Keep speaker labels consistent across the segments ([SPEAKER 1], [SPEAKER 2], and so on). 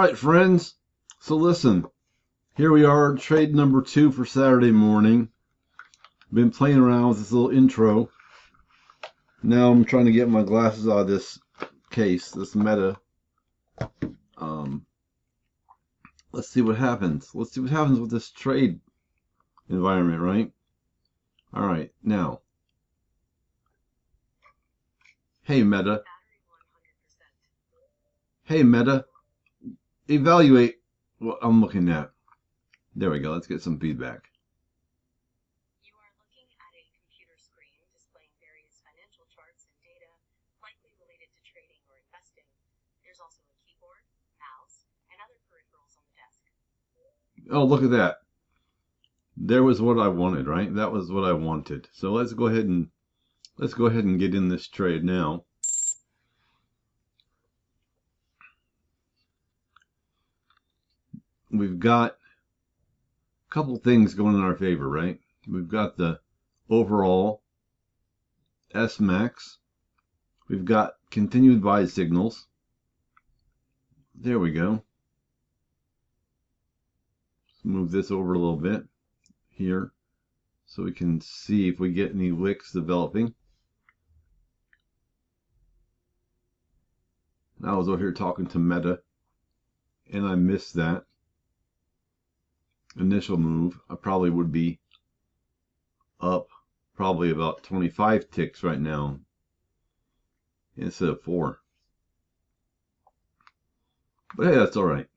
[SPEAKER 1] right, friends. So listen, here we are, trade number 2 for Saturday morning. Been playing around with this little intro. Now I'm trying to get my glasses out of this case, this Meta. Let's see what happens. Let's see what happens with this trade environment, right? All right, now. Hey, Meta. Hey, Meta. Evaluate what I'm looking at. There we go. Let's get some feedback.
[SPEAKER 2] You are looking at a computer screen displaying various financial charts and data, likely related to trading or investing. There's also a keyboard, mouse, and other peripherals on the desk.
[SPEAKER 1] Oh, look at that. There was what I wanted, right? That was what I wanted. So let's go ahead and get in this trade now. We've got a couple things going in our favor, right? We've got the overall SMAX. We've got continued buy signals. There we go. Let's move this over a little bit here so we can see if we get any wicks developing. I was over here talking to Meta and I missed that initial move. I probably would be up probably about 25 ticks right now instead of 4. But hey, that's all right.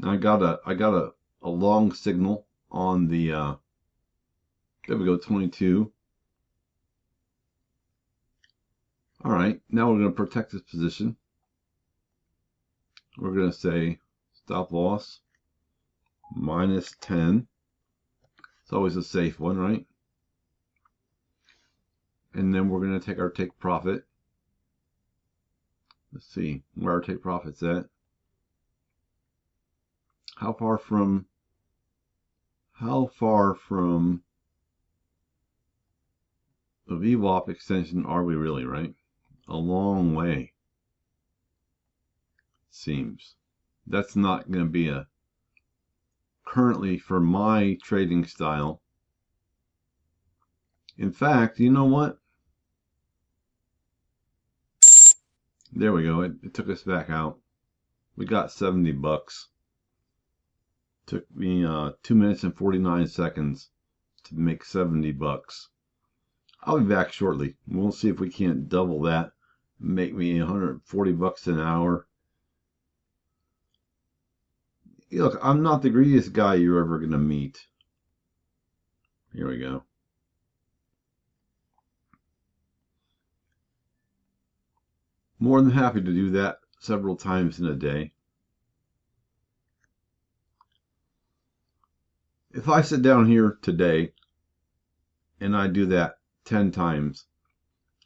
[SPEAKER 1] I got a long signal on the there we go, 22. All right, now we're going to protect this position. We're going to say stop loss minus 10. It's always a safe one, right? And then we're going to take our take profit. Let's see where our take profit's at. How far from the VWAP extension are we really, right? A long way, seems. That's not going to be a currently for my trading style. In fact, you know what? There we go. It took us back out. We got 70 bucks. Took me 2 minutes and 49 seconds to make 70 bucks. I'll be back shortly. We'll see if we can't double that. Make me 140 bucks an hour. Look, I'm not the greediest guy you're ever going to meet. Here we go. More than happy to do that several times in a day. If I sit down here today and I do that 10 times,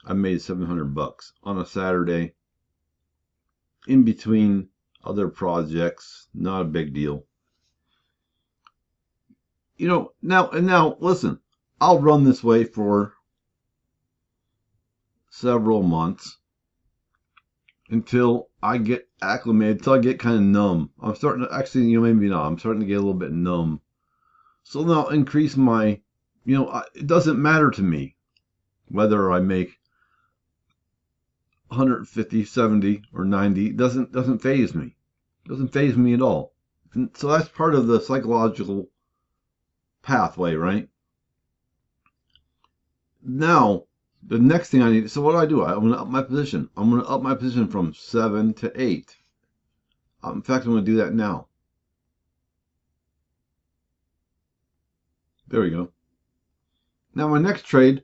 [SPEAKER 1] I made 700 bucks on a Saturday in between other projects. Not a big deal. You know, now listen, I'll run this way for several months until I get acclimated, until I get kind of numb. I'm starting to, actually, you know, maybe not. I'm starting to get a little bit numb. So now increase my, you know, it doesn't matter to me whether I make 150, 70, or 90. It doesn't faze me. It doesn't faze me at all. And so that's part of the psychological pathway, right? Now, the next thing I need, so what do? I'm going to up my position. I'm going to up my position from 7 to 8. In fact, I'm going to do that now. There we go. Now my next trade,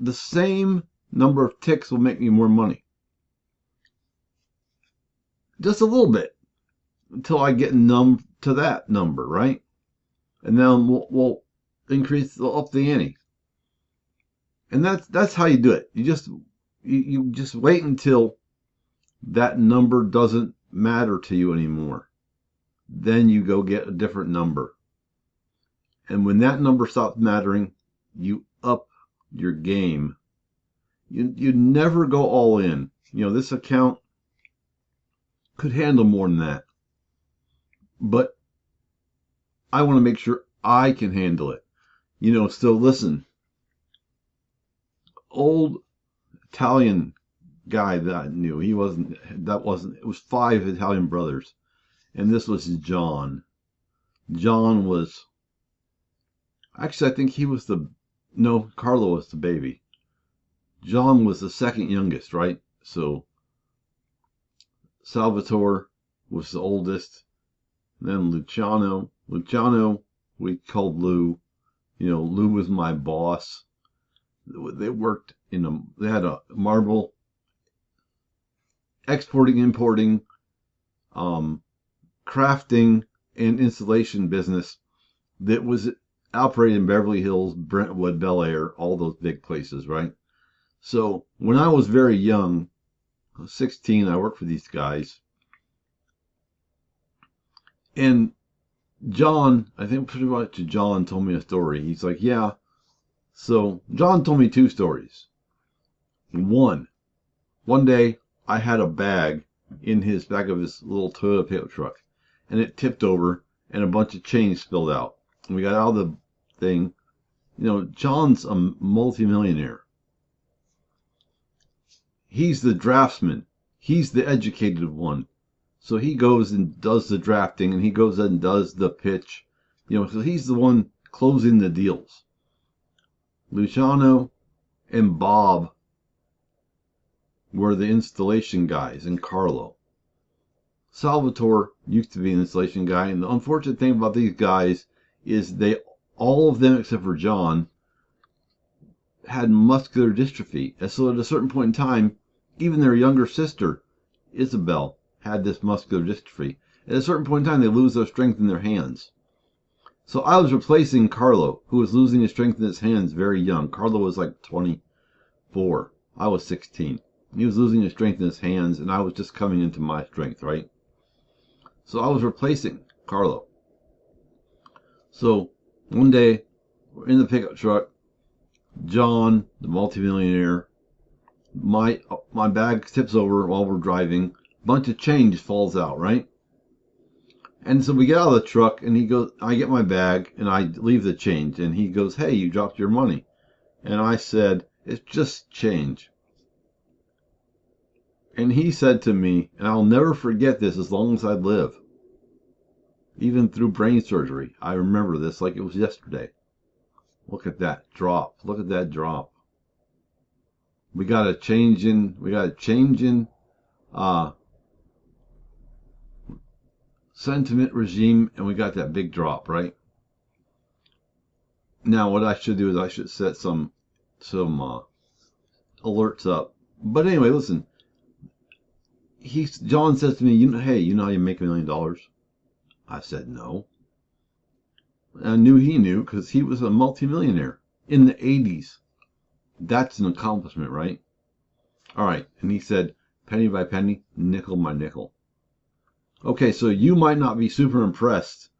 [SPEAKER 1] the same number of ticks will make me more money. Just a little bit until I get numb to that number, right? And then we'll increase up the ante. And that's how you do it. You just wait until that number doesn't matter to you anymore. Then you go get a different number. And when that number stops mattering, you up your game. You never go all in. You know, this account could handle more than that. But I want to make sure I can handle it. So listen, old Italian guy that I knew, it was 5 Italian brothers. And this was John. John was, actually, I think no, Carlo was the baby. John was the second youngest, right? So Salvatore was the oldest. Then Luciano, we called Lou. Lou was my boss. They worked they had a marble exporting, importing, crafting, and installation business that was operated in Beverly Hills, Brentwood, Bel Air, all those big places, right? So when I was very young, I was 16, I worked for these guys. And John, I think pretty much John told me a story. He's like, yeah. So John told me 2 stories. One day I had a bag in his back of his little Toyota pickup truck, and it tipped over, and a bunch of change spilled out. And we got out of the thing. John's a multimillionaire. He's the draftsman. He's the educated one. So he goes and does the drafting, and he goes and does the pitch. So he's the one closing the deals. Luciano and Bob were the installation guys, and Carlo. Salvatore used to be an installation guy, and the unfortunate thing about these guys is all of them except for John had muscular dystrophy. And so at a certain point in time, even their younger sister, Isabel, had this muscular dystrophy. At a certain point in time, they lose their strength in their hands. So I was replacing Carlo, who was losing his strength in his hands very young. Carlo was like 24. I was 16. He was losing his strength in his hands, and I was just coming into my strength, right? So I was replacing Carlo. So one day, we're in the pickup truck. John, the multimillionaire, my bag tips over while we're driving. Bunch of change falls out, right? And so we get out of the truck, and he goes, I get my bag, and I leave the change. And he goes, hey, you dropped your money. And I said, it's just change. And he said to me, and I'll never forget this as long as I live, even through brain surgery, I remember this like it was yesterday. Look at that drop. Look at that drop. We got a change in sentiment regime, and we got that big drop, right? Now what I should do is I should set some alerts up. But anyway, listen. John says to me, hey, you know how you make $1 million? I said no. I knew he knew because he was a multimillionaire in the 80s. That's an accomplishment, right? All right. And he said, penny by penny, nickel by nickel. Okay, so you might not be super impressed.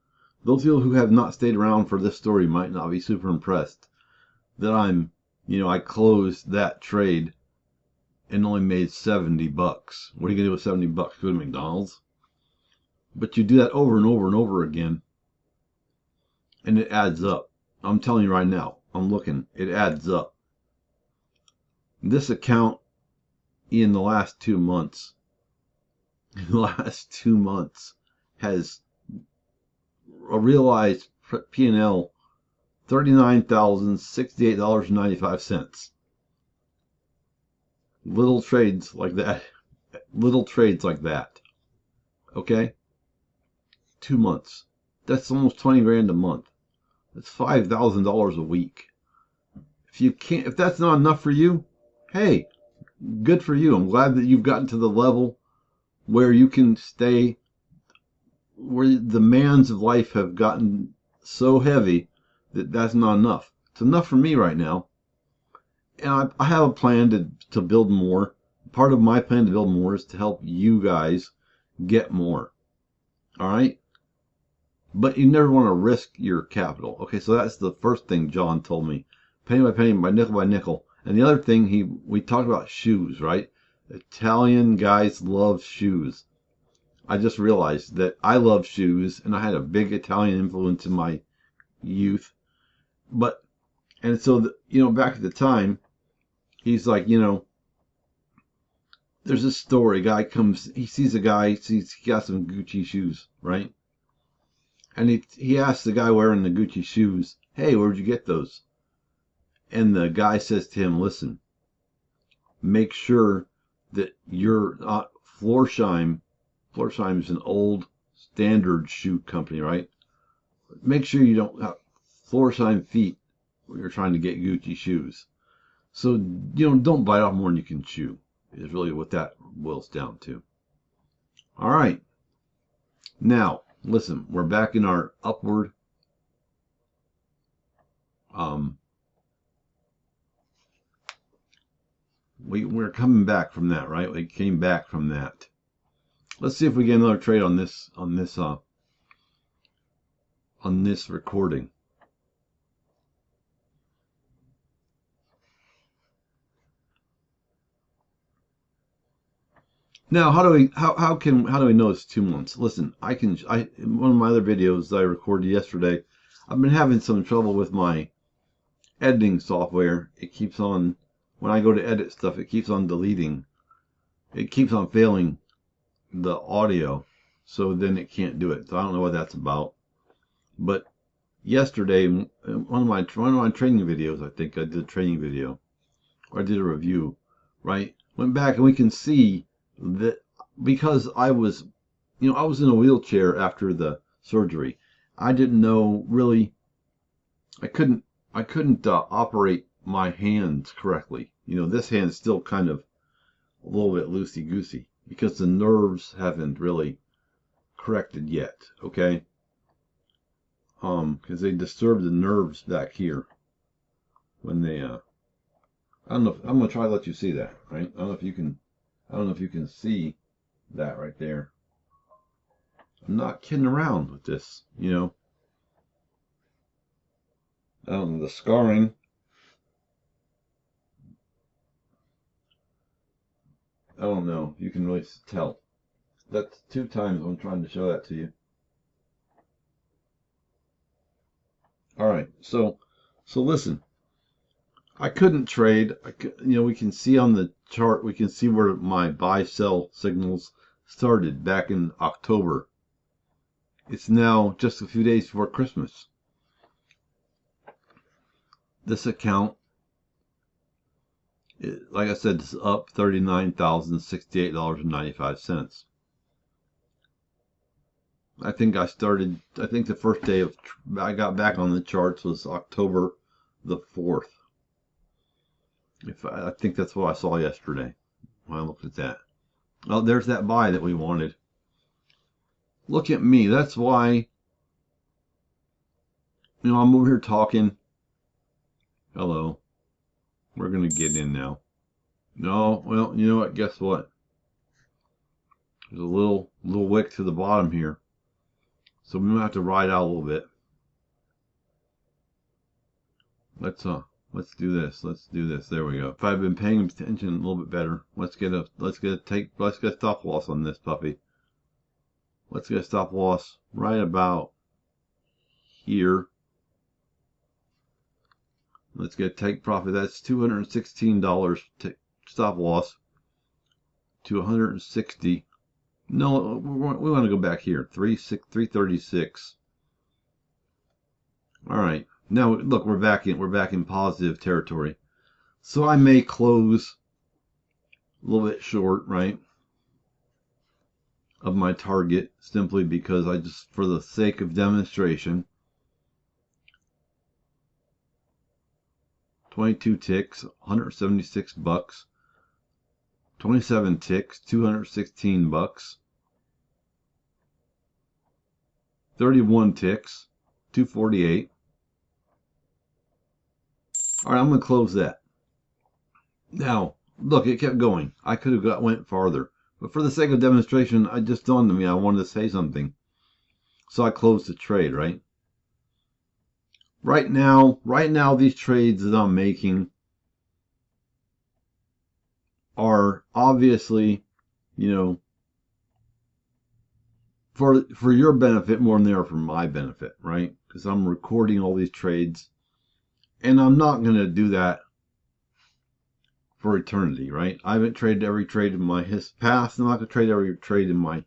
[SPEAKER 1] Those people who have not stayed around for this story might not be super impressed that I closed that trade and only made $70. What are you gonna do with $70? Go to McDonald's? But you do that over and over and over again, and it adds up. I'm telling you right now, I'm looking, it adds up. This account in the last 2 months, has a realized P&L $39,068.95. Little trades like that. Okay? 2 months. That's almost 20 grand a month. That's $5,000 a week. If that's not enough for you, hey, good for you. I'm glad that you've gotten to the level where you can stay, where the demands of life have gotten so heavy that that's not enough. It's enough for me right now. And I have a plan to build more. Part of my plan to build more is to help you guys get more. All right? But you never want to risk your capital. Okay, so that's the first thing John told me. Penny by nickel. And the other thing, we talked about shoes, right? Italian guys love shoes. I just realized that I love shoes, and I had a big Italian influence in my youth. And so, back at the time, he's like, there's this story. A guy comes, he sees a guy, he got some Gucci shoes, right? And he asks the guy wearing the Gucci shoes, hey, where'd you get those? And the guy says to him, listen, make sure that you're not Florsheim. Florsheim is an old standard shoe company, right? Make sure you don't have Florsheim feet when you're trying to get Gucci shoes. So, don't bite off more than you can chew, is really what that boils down to. All right. Now, listen, we're back in our upward we're coming back from that, right? We came back from that. Let's see if we get another trade on this recording. Now, how do we know it's 2 months? Listen, in one of my other videos that I recorded yesterday, I've been having some trouble with my editing software. It keeps on, when I go to edit stuff, it keeps on deleting. It keeps on failing the audio, so then it can't do it. So I don't know what that's about. But yesterday, one of my training videos, I think I did a training video, or I did a review, right? Went back and we can see that because I was in a wheelchair after the surgery, I didn't know really, I couldn't operate my hands correctly. This hand's still kind of a little bit loosey-goosey because the nerves haven't really corrected yet, okay? Because they disturb the nerves back here when they, I don't know, I'm going to try to let you see that, right? I don't know if you can see that right there. I'm not kidding around with this, I don't know, the scarring. I don't know. You can really tell. That's 2 times I'm trying to show that to you. All right. So listen. I couldn't trade. We can see on the chart. We can see where my buy-sell signals started back in October. It's now just a few days before Christmas. This account, like I said, is up $39,068.95. I think the first day I got back on the charts was October the 4th. I think that's what I saw yesterday when I looked at that. Oh, there's that buy that we wanted. Look at me. That's why, I'm over here talking. Hello. We're going to get in now. No, well, you know what? Guess what? There's a little wick to the bottom here. So we might have to ride out a little bit. Let's do this. Let's do this. There we go. If I've been paying attention a little bit better, let's get a stop loss on this puppy. Let's get a stop loss right about here. Let's get a take profit. That's $216 stop loss to 160. No, we want to go back here. 336. All right. Now look, we're back in positive territory. So I may close a little bit short, right, of my target, simply because for the sake of demonstration, 22 ticks, $176. 27 ticks, $216. 31 ticks, $248. All right, I'm going to close that. Now, look, it kept going. I could have went farther. But for the sake of demonstration, it just dawned on me I wanted to say something. So I closed the trade, right? Right now, these trades that I'm making are obviously, for your benefit more than they are for my benefit, right? Because I'm recording all these trades, and I'm not going to do that for eternity, right? I haven't traded every trade in my past. I'm not going to trade every trade in my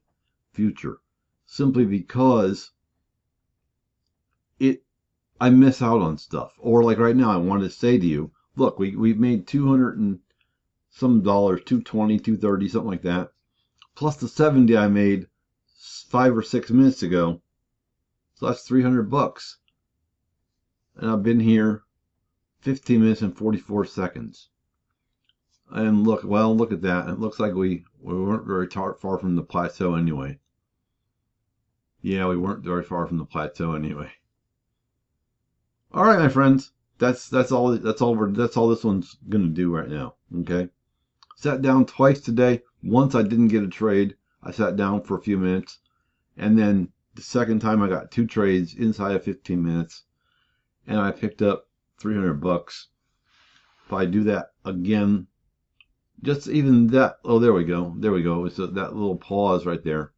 [SPEAKER 1] future, simply because I miss out on stuff. Or like right now, I wanted to say to you, look, we've made 200 and some dollars, 220, 230, something like that, plus the 70 I made 5 or 6 minutes ago. So that's $300. And I've been here 15 minutes and 44 seconds. And look at that. It looks like we weren't very far from the plateau anyway. Yeah, we weren't very far from the plateau anyway. All right, my friends. That's all this one's gonna do right now. Okay. Sat down twice today. Once I didn't get a trade. I sat down for a few minutes, and then the second time I got 2 trades inside of 15 minutes, and I picked up $300. If I do that again, just even that, oh, there we go. There we go. It's that little pause right there.